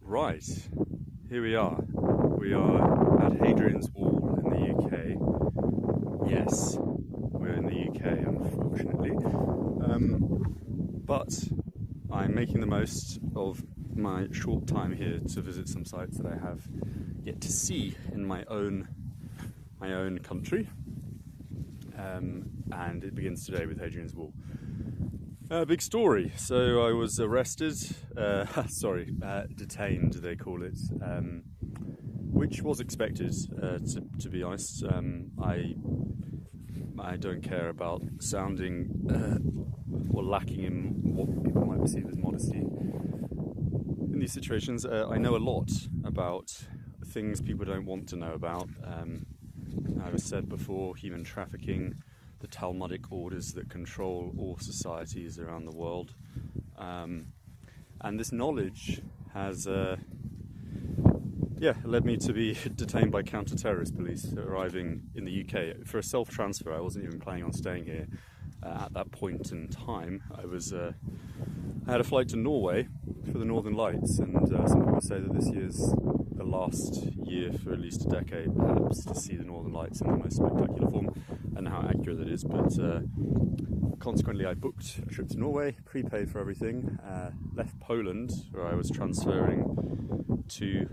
Right, here we are. We are at Hadrian's Wall in the UK. Yes, we're in the UK, unfortunately. But I'm making the most of my short time here to visit some sites that I have yet to see in my own country. And it begins today with Hadrian's Wall. Big story. So I was arrested, detained they call it, which was expected, to be honest. I don't care about sounding or lacking in what people might perceive as modesty. In these situations, I know a lot about things people don't want to know about. As I said before, human trafficking, the Talmudic orders that control all societies around the world. And this knowledge has led me to be detained by counter-terrorist police arriving in the UK. For a self-transfer, I wasn't even planning on staying here at that point in time. I had a flight to Norway for the Northern Lights, and some people say that this year's the last year for at least a decade, perhaps, to see the Northern Lights in the most spectacular form. I don't know how accurate that is, but consequently I booked a trip to Norway, prepaid for everything, left Poland, where I was transferring to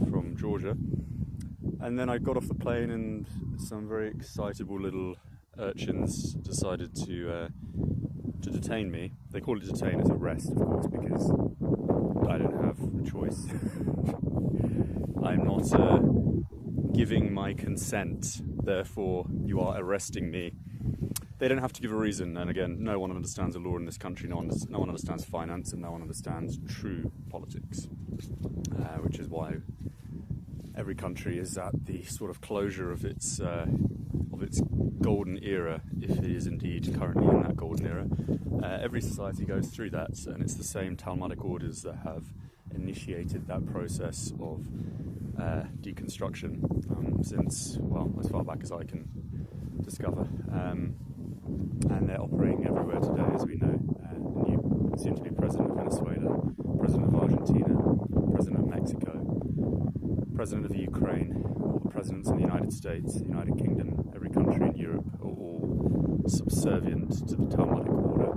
from Georgia, and then I got off the plane and some very excitable little urchins decided to detain me. They call it detain, it's arrest, of course, because I don't have a choice. I'm not giving my consent, therefore you are arresting me. They don't have to give a reason, and again, no one understands the law in this country, no one understands finance, and no one understands true politics, which is why every country is at the sort of closure of its golden era, if it is indeed currently in that golden era. Every society goes through that, and it's the same Talmudic orders that have initiated that process of deconstruction since, well, as far back as I can discover. And they're operating everywhere today, as we know. New soon-to-be president of Venezuela, president of Argentina, president of Mexico, president of Ukraine, all the presidents in the United States, the United Kingdom, every country in Europe are all subservient to the Talmudic order.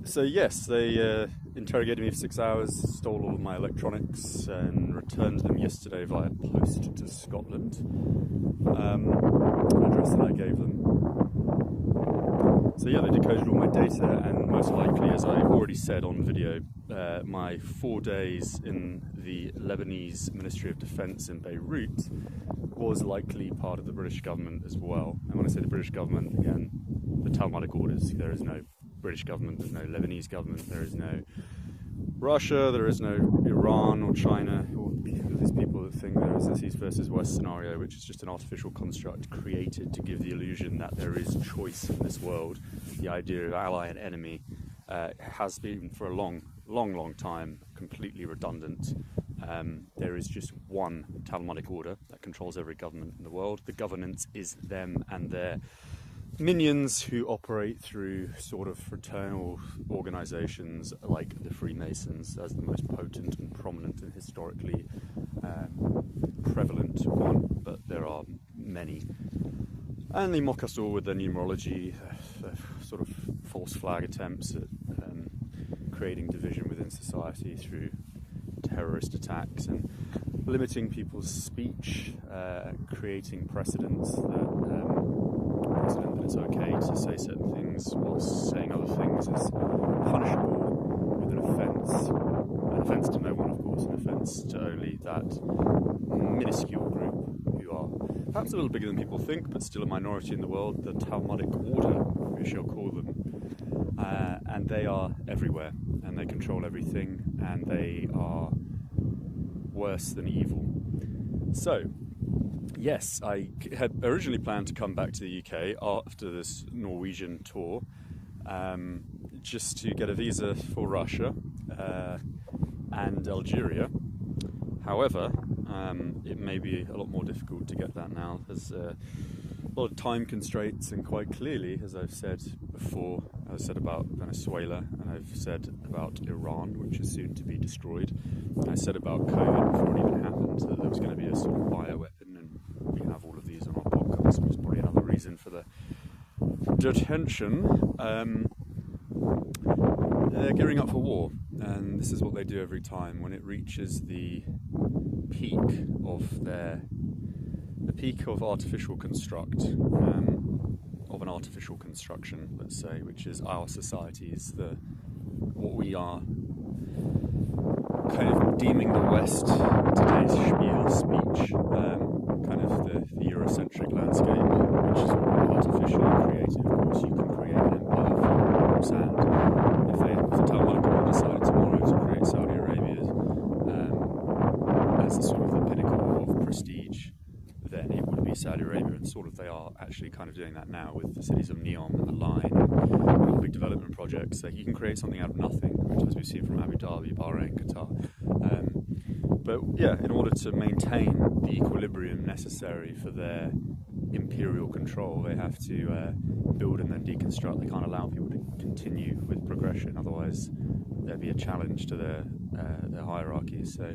So yes, they interrogated me for 6 hours, stole all of my electronics and returned them yesterday via post to Scotland. An address that I gave them. So yeah, they decoded all my data, and most likely, as I've already said on video, my 4 days in the Lebanese Ministry of Defence in Beirut was likely part of the British government as well. And when I say the British government, again, the Talmudic orders, there is no British government, there's no Lebanese government, there is no Russia, there is no Iran or China, or these people that think there is this East versus West scenario, which is just an artificial construct created to give the illusion that there is choice in this world. The idea of ally and enemy has been for a long time completely redundant. There is just one Talmudic order that controls every government in the world. The governance is them and their minions who operate through sort of fraternal organisations like the Freemasons as the most potent and prominent and historically prevalent one, but there are many. And they mock us all with their numerology, sort of false flag attempts at creating division within society through terrorist attacks and limiting people's speech, creating precedents that it's okay to say certain things whilst saying other things is punishable with an offence to no one, of course, an offence to only that minuscule group who are perhaps a little bigger than people think, but still a minority in the world, the Talmudic order, we shall call them. And they are everywhere, and they control everything, and they are worse than evil. So, yes, I had originally planned to come back to the UK after this Norwegian tour, just to get a visa for Russia and Algeria. However, it may be a lot more difficult to get that now, as a lot of time constraints, and quite clearly, as I've said before, I've said about Venezuela, and I've said about Iran, which is soon to be destroyed, and I said about COVID before it even happened, that there was going to be a sort of bioweapon, and we have all of these on our podcast, which is probably another reason for the detention. They're gearing up for war, and this is what they do every time when it reaches the peak of artificial construct, of an artificial construction, let's say, which is our societies, what we are kind of deeming the West, today's Spiel speech, kind of the Eurocentric landscape, which is all artificial and creative. Of course, you can create an empire from sand. If the Talmudic decided tomorrow to create Saudi Arabia as a sort of the pinnacle of prestige, then it would be Saudi Arabia, and sort of they are actually kind of doing that now with the cities of Neom and the Line and all big development projects. So you can create something out of nothing, which, as we've seen from Abu Dhabi, Bahrain, Qatar. But yeah, in order to maintain the equilibrium necessary for their imperial control, they have to build and then deconstruct. They can't allow people to continue with progression, otherwise there'd be a challenge to their hierarchy. So,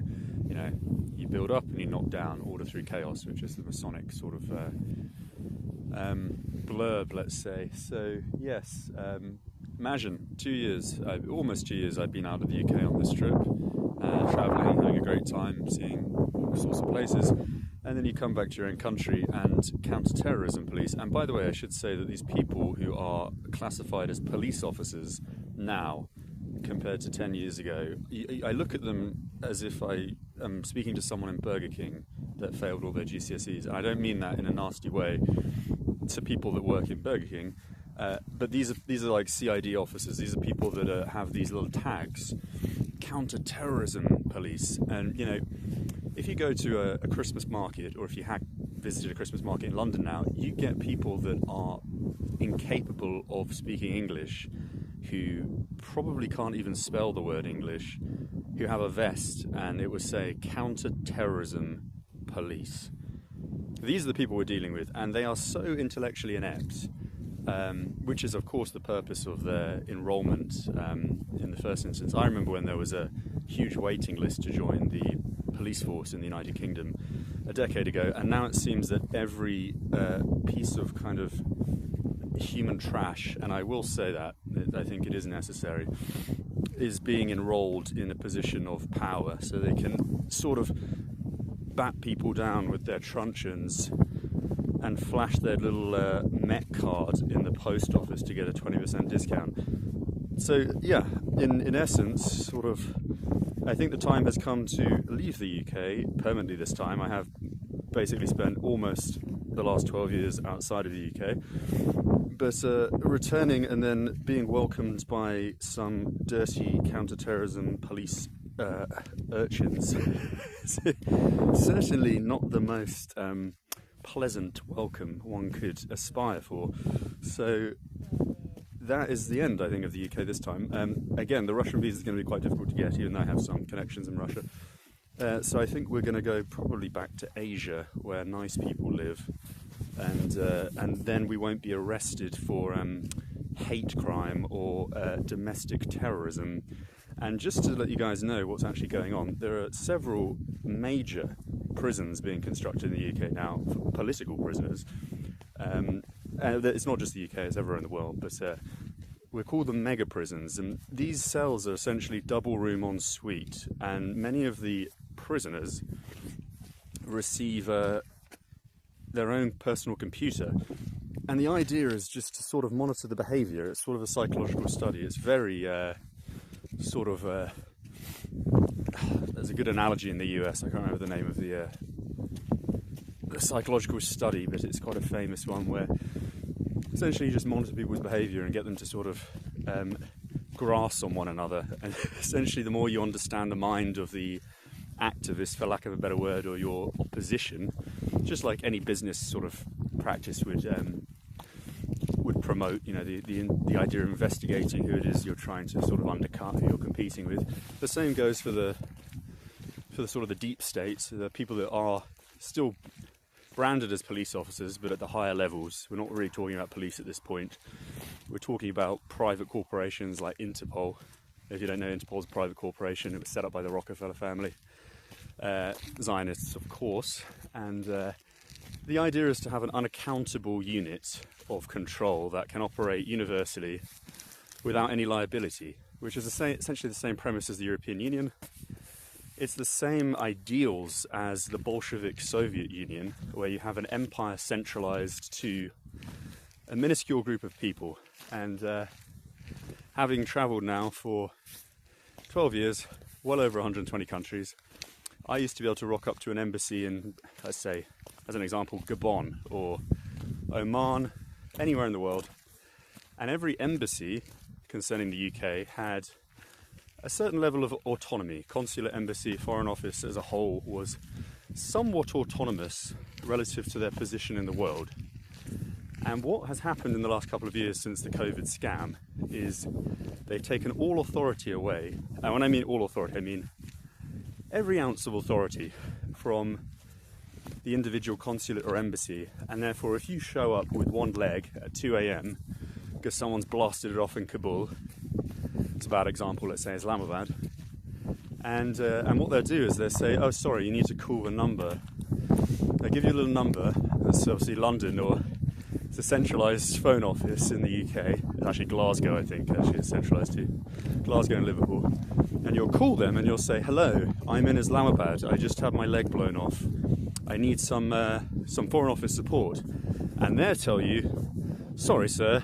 you build up and you knock down, order through chaos, which is the Masonic sort of blurb, let's say. So yes, imagine 2 years, almost 2 years I've been out of the UK on this trip, travelling, having a great time, seeing all sorts of places, and then you come back to your own country and counter-terrorism police. And by the way, I should say that these people who are classified as police officers now, compared to 10 years ago, I look at them as if I am speaking to someone in Burger King that failed all their GCSEs, and I don't mean that in a nasty way to people that work in Burger King, but these are like CID officers. These are people that have these little tags, counter-terrorism police. And if you go to a Christmas market, or if you visited a Christmas market in London now, you get people that are incapable of speaking English, who probably can't even spell the word English, who have a vest and it would say counter-terrorism police. These are the people we're dealing with, and they are so intellectually inept, which is of course the purpose of their enrolment in the first instance. I remember when there was a huge waiting list to join the police force in the United Kingdom a decade ago, and now it seems that every piece of kind of human trash, and I will say that I think it is necessary, is being enrolled in a position of power, so they can sort of bat people down with their truncheons and flash their little Met card in the post office to get a 20% discount. So yeah, in essence, sort of, I think the time has come to leave the UK permanently this time. I have basically spent almost the last 12 years outside of the UK, but returning and then being welcomed by some dirty counter-terrorism police urchins certainly not the most pleasant welcome one could aspire for. So that is the end, I think, of the UK this time. Again, the Russian visa is going to be quite difficult to get, even though I have some connections in Russia. So I think we're going to go probably back to Asia, where nice people live, and then we won't be arrested for hate crime or domestic terrorism. And just to let you guys know what's actually going on, there are several major prisons being constructed in the UK now for political prisoners. It's not just the UK, it's everywhere in the world, but we call them mega prisons, and these cells are essentially double room en suite, and many of the prisoners receive their own personal computer, and the idea is just to sort of monitor the behaviour. It's sort of a psychological study. It's very there's a good analogy in the US, I can't remember the name of the psychological study, but it's quite a famous one, where essentially you just monitor people's behaviour and get them to sort of grass on one another. And essentially the more you understand the mind of the activist, for lack of a better word, or your opposition, just like any business sort of practice would promote, the idea of investigating who it is you're trying to sort of undercut, who you're competing with. The same goes for the sort of the deep states, the people that are still branded as police officers, but at the higher levels. We're not really talking about police at this point. We're talking about private corporations like Interpol. If you don't know, Interpol's a private corporation. It was set up by the Rockefeller family, Zionists, of course. And the idea is to have an unaccountable unit of control that can operate universally without any liability, which is essentially the same premise as the European Union. It's the same ideals as the Bolshevik Soviet Union, where you have an empire centralized to a minuscule group of people. And having traveled now for 12 years, well over 120 countries, I used to be able to rock up to an embassy in, let's say, as an example, Gabon or Oman, anywhere in the world. And every embassy concerning the UK had a certain level of autonomy. Consular, embassy, foreign office as a whole was somewhat autonomous relative to their position in the world. And what has happened in the last couple of years since the COVID scam is they've taken all authority away. And when I mean all authority, I mean every ounce of authority from the individual consulate or embassy. And therefore, if you show up with one leg at 2 a.m. because someone's blasted it off in Kabul, it's a bad example, let's say Islamabad, and what they'll do is they'll say, oh sorry, you need to call a number. They'll give you a little number, that's obviously London, or it's a centralised phone office in the UK, it's actually Glasgow I think, actually it's centralised to Glasgow and Liverpool, and you'll call them and you'll say, hello, I'm in Islamabad, I just had my leg blown off, I need some foreign office support, and they'll tell you, sorry sir,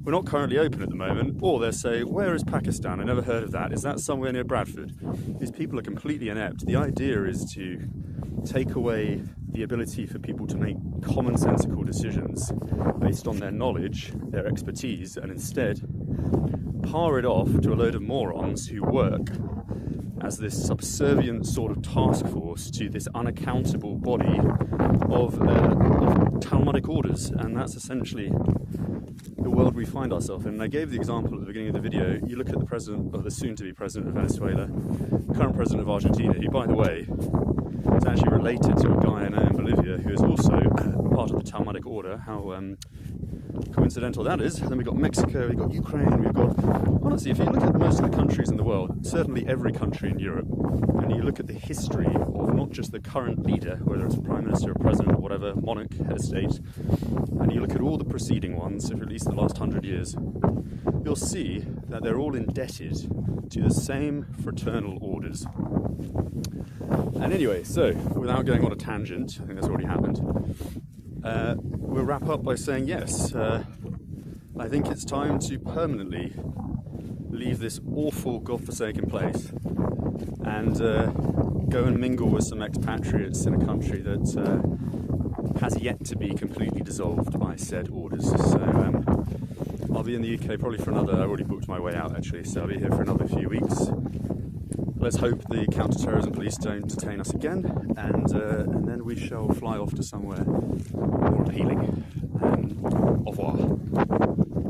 we're not currently open at the moment. Or they'll say, where is Pakistan? I never heard of that. Is that somewhere near Bradford? These people are completely inept. The idea is to take away the ability for people to make commonsensical decisions based on their knowledge, their expertise, and instead par it off to a load of morons who work as this subservient sort of task force to this unaccountable body of Talmudic orders. And that's essentially the world we find ourselves in. And I gave the example at the beginning of the video. You look at the president, or the soon-to-be president of Venezuela, current president of Argentina, who, by the way, is actually related to a guy in Bolivia who is also part of the Talmudic order. How coincidental that is. Then we've got Mexico, we've got Ukraine, we've got... Honestly, if you look at most of the countries in the world, certainly every country in Europe, and you look at the history of not just the current leader, whether it's a prime minister or president or whatever, monarch, head of state, and you look at all the preceding ones, for at least the last 100 years, you'll see that they're all indebted to the same fraternal orders. And anyway, so without going on a tangent, I think that's already happened, we'll wrap up by saying yes, I think it's time to permanently leave this awful godforsaken place and go and mingle with some expatriates in a country that has yet to be completely dissolved by said orders. So I'll be in the UK probably for another, I already booked my way out actually, so I'll be here for another few weeks. Let's hope the counter-terrorism police don't detain us again, and then we shall fly off to somewhere more appealing. Au revoir.